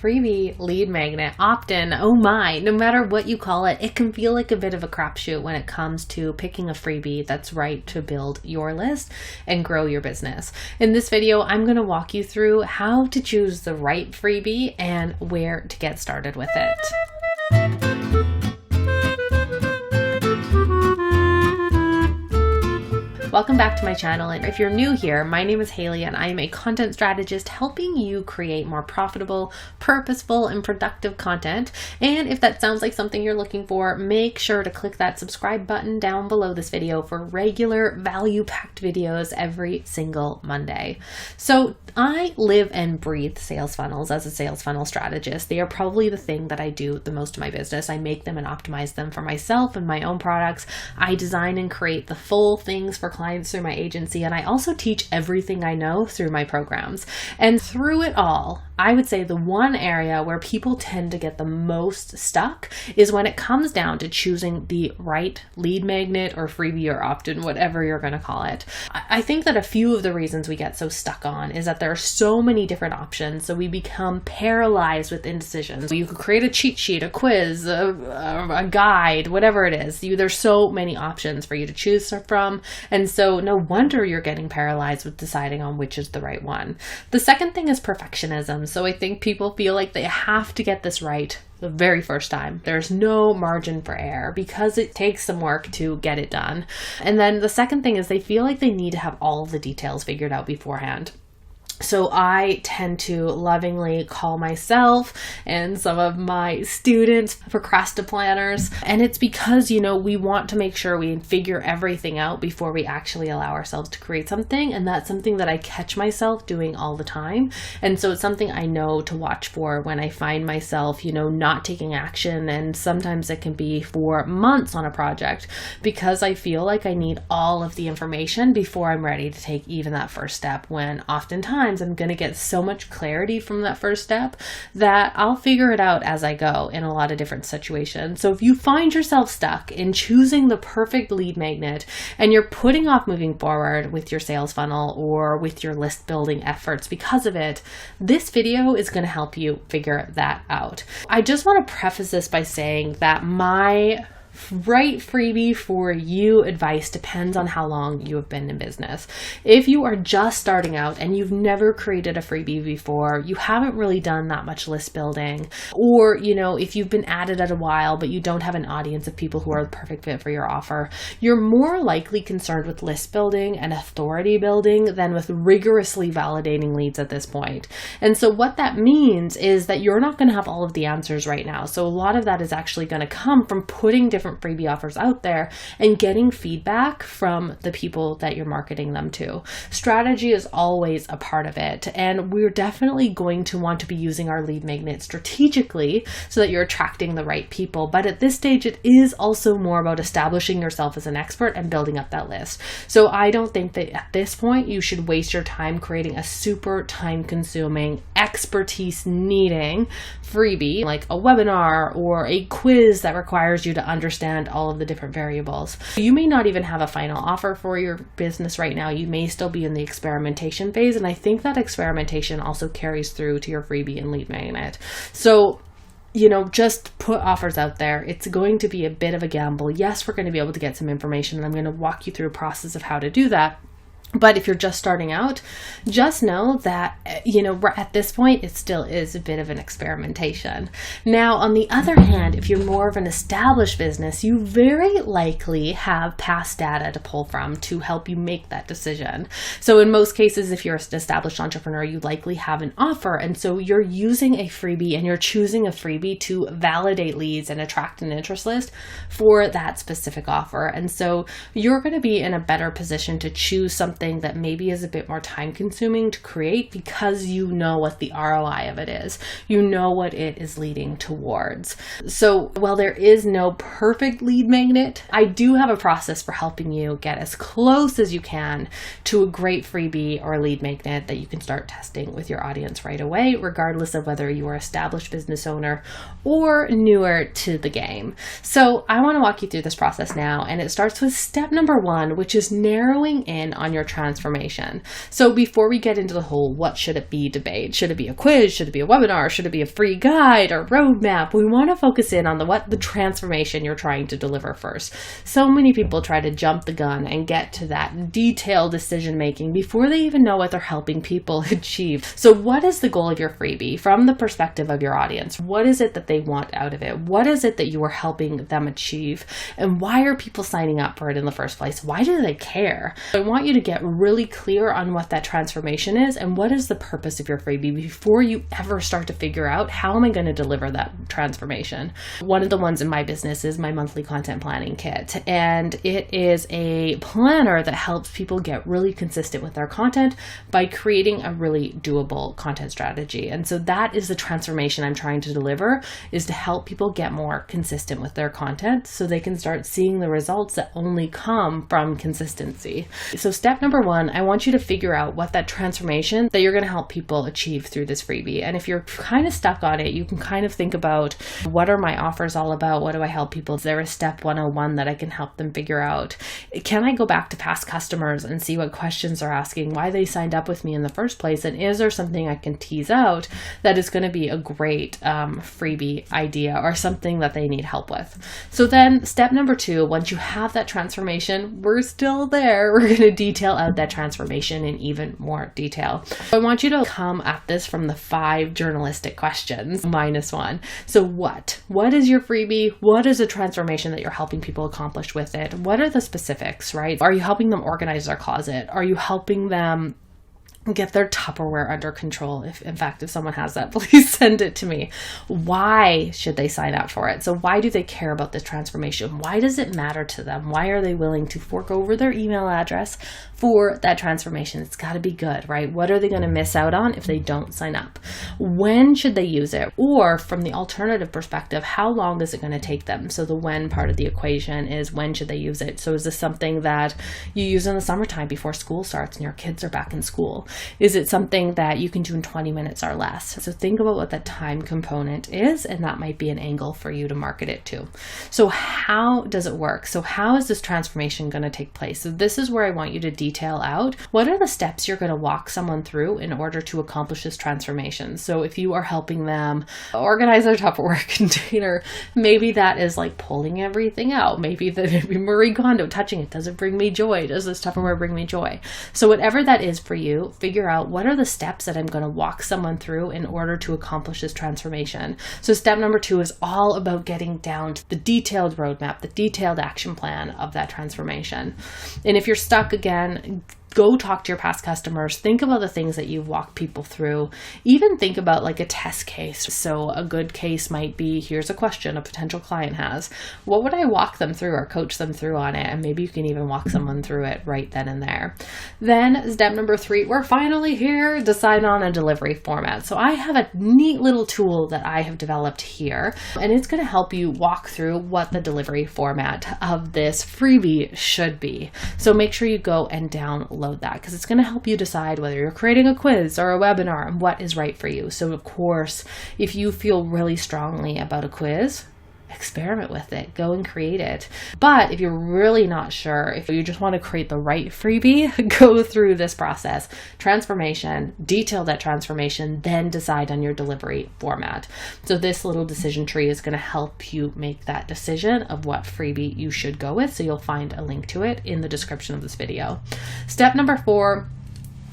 freebie, lead magnet, opt-in, oh my, no matter what you call it, it can feel like a bit of a crapshoot when it comes to picking a freebie that's right to build your list and grow your business. In this video, I'm going to walk you through how to choose the right freebie and where to get started with it. Welcome back to my channel, and if you're new here, my name is Haley and I am a content strategist helping you create more profitable, purposeful, and productive content. And if that sounds like something you're looking for, make sure to click that subscribe button down below this video for regular value-packed videos every single Monday. So I live and breathe sales funnels as a sales funnel strategist. They are probably the thing that I do the most in my business. I make them and optimize them for myself and my own products. I design and create the full things for clients through my agency, and I also teach everything I know through my programs. And through it all, I would say the one area where people tend to get the most stuck is when it comes down to choosing the right lead magnet or freebie or opt-in, whatever you're going to call it. I think that a few of the reasons we get so stuck on is that there are so many different options, so we become paralyzed with indecision. You could create a cheat sheet, a quiz, a guide, whatever it is. There's so many options for you to choose from, and so no wonder you're getting paralyzed with deciding on which is the right one. The second thing is perfectionism. So I think people feel like they have to get this right the very first time. There's no margin for error because it takes some work to get it done. And then the second thing is they feel like they need to have all the details figured out beforehand. So I tend to lovingly call myself and some of my students procrastinators. And it's because, we want to make sure we figure everything out before we actually allow ourselves to create something. And that's something that I catch myself doing all the time. And so it's something I know to watch for when I find myself, not taking action. And sometimes it can be for months on a project because I feel like I need all of the information before I'm ready to take even that first step, when oftentimes I'm going to get so much clarity from that first step that I'll figure it out as I go in a lot of different situations. So if you find yourself stuck in choosing the perfect lead magnet and you're putting off moving forward with your sales funnel or with your list building efforts because of it, this video is going to help you figure that out. I just want to preface this by saying that my right freebie for you advice depends on how long you have been in business. If you are just starting out and you've never created a freebie before, you haven't really done that much list building, or if you've been at it a while but you don't have an audience of people who are the perfect fit for your offer, you're more likely concerned with list building and authority building than with rigorously validating leads at this point. And so what that means is that you're not going to have all of the answers right now. So a lot of that is actually going to come from putting different freebie offers out there and getting feedback from the people that you're marketing them to. Strategy is always a part of it, and we're definitely going to want to be using our lead magnet strategically so that you're attracting the right people. But at this stage, it is also more about establishing yourself as an expert and building up that list. So I don't think that at this point you should waste your time creating a super time-consuming, expertise-needing freebie like a webinar or a quiz that requires you to understand all of the different variables. You may not even have a final offer for your business right now. You may still be in the experimentation phase, and I think that experimentation also carries through to your freebie and lead magnet. So just put offers out there. It's going to be a bit of a gamble. Yes, we're going to be able to get some information, and I'm going to walk you through a process of how to do that. But if you're just starting out, just know that, at this point, it still is a bit of an experimentation. Now, on the other hand, if you're more of an established business, you very likely have past data to pull from to help you make that decision. So in most cases, if you're an established entrepreneur, you likely have an offer. And so you're using a freebie and you're choosing a freebie to validate leads and attract an interest list for that specific offer. And so you're going to be in a better position to choose something that maybe is a bit more time consuming to create because you know what the ROI of it is. You know what it is leading towards. So while there is no perfect lead magnet, I do have a process for helping you get as close as you can to a great freebie or lead magnet that you can start testing with your audience right away, regardless of whether you are an established business owner or newer to the game. So I want to walk you through this process now, and it starts with step number 1, which is narrowing in on your transformation. So before we get into the whole what should it be debate, should it be a quiz, should it be a webinar, should it be a free guide or roadmap, we want to focus in on the transformation you're trying to deliver first. So many people try to jump the gun and get to that detailed decision making before they even know what they're helping people achieve. So what is the goal of your freebie from the perspective of your audience? What is it that they want out of it? What is it that you are helping them achieve? And why are people signing up for it in the first place? Why do they care? I want you to get really clear on what that transformation is and what is the purpose of your freebie before you ever start to figure out how am I going to deliver that transformation. One of the ones in my business is my monthly content planning kit, and it is a planner that helps people get really consistent with their content by creating a really doable content strategy. And so that is the transformation I'm trying to deliver, is to help people get more consistent with their content so they can start seeing the results that only come from consistency. So step number one, I want you to figure out what that transformation that you're going to help people achieve through this freebie. And if you're kind of stuck on it, you can kind of think about, what are my offers all about? What do I help people? Is there a step 101 that I can help them figure out? Can I go back to past customers and see what questions they're asking, why they signed up with me in the first place? And is there something I can tease out that is going to be a great freebie idea or something that they need help with? So then step number two, once you have that transformation, we're still there. We're going to detail out that transformation in even more detail. I want you to come at this from the 5 journalistic questions -1. So what is your freebie? What is the transformation that you're helping people accomplish with it? What are the specifics, right? Are you helping them organize their closet? Are you helping them get their Tupperware under control? If someone has that, please send it to me. Why should they sign up for it? So why do they care about this transformation? Why does it matter to them? Why are they willing to fork over their email address for that transformation? It's got to be good, right? What are they going to miss out on if they don't sign up? When should they use it? Or from the alternative perspective, how long is it going to take them? So the when part of the equation is, when should they use it? So is this something that you use in the summertime before school starts and your kids are back in school? Is it something that you can do in 20 minutes or less? So think about what that time component is, and that might be an angle for you to market it to. So how does it work? So how is this transformation going to take place? So this is where I want you to detail out what are the steps you're going to walk someone through in order to accomplish this transformation. So if you are helping them organize their Tupperware container, maybe that is like pulling everything out. Maybe Marie Kondo, touching it doesn't bring me joy. Does this Tupperware bring me joy? So whatever that is for you, figure out what are the steps that I'm going to walk someone through in order to accomplish this transformation. So step number 2 is all about getting down to the detailed roadmap, the detailed action plan of that transformation. And if you're stuck again, go talk to your past customers. Think about the things that you've walked people through. Even think about like a test case. So a good case might be, here's a question a potential client has. What would I walk them through or coach them through on it? And maybe you can even walk someone through it right then and there. Then step number 3, we're finally here, decide on a delivery format. So I have a neat little tool that I have developed here, and it's going to help you walk through what the delivery format of this freebie should be. So make sure you go and download that, because it's going to help you decide whether you're creating a quiz or a webinar and what is right for you. So of course, if you feel really strongly about a quiz, experiment with it, go and create it. But if you're really not sure, if you just want to create the right freebie, go through this process, transformation, detail that transformation, then decide on your delivery format. So this little decision tree is going to help you make that decision of what freebie you should go with. So you'll find a link to it in the description of this video. Step number 4,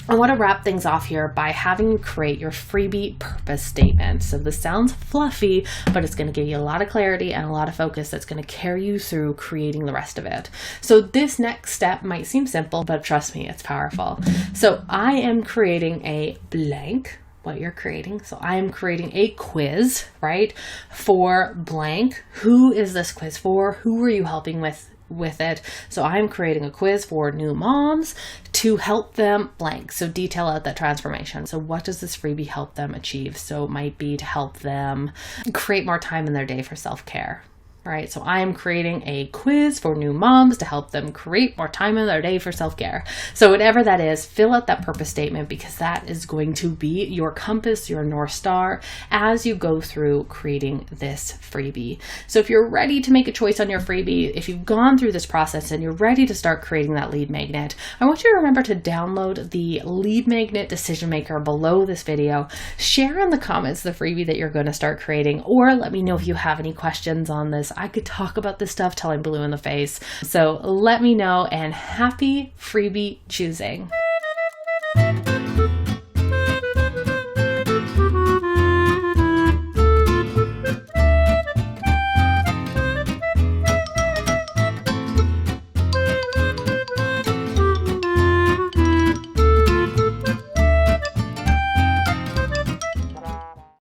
I want to wrap things off here by having you create your freebie purpose statement. So this sounds fluffy, but it's going to give you a lot of clarity and a lot of focus that's going to carry you through creating the rest of it. So this next step might seem simple, but trust me, it's powerful. So I am creating a blank, what you're creating. So I am creating a quiz, right, for blank. Who is this quiz for? Who are you helping with it? So I'm creating a quiz for new moms to help them blank. So detail out that transformation. So what does this freebie help them achieve? So it might be to help them create more time in their day for self-care. All right, so I am creating a quiz for new moms to help them create more time in their day for self-care. So whatever that is, fill out that purpose statement, because that is going to be your compass, your North Star, as you go through creating this freebie. So if you're ready to make a choice on your freebie, if you've gone through this process and you're ready to start creating that lead magnet, I want you to remember to download the lead magnet decision maker below this video. Share in the comments the freebie that you're going to start creating, or let me know if you have any questions on this. I could talk about this stuff till I'm blue in the face. So let me know, and happy freebie choosing.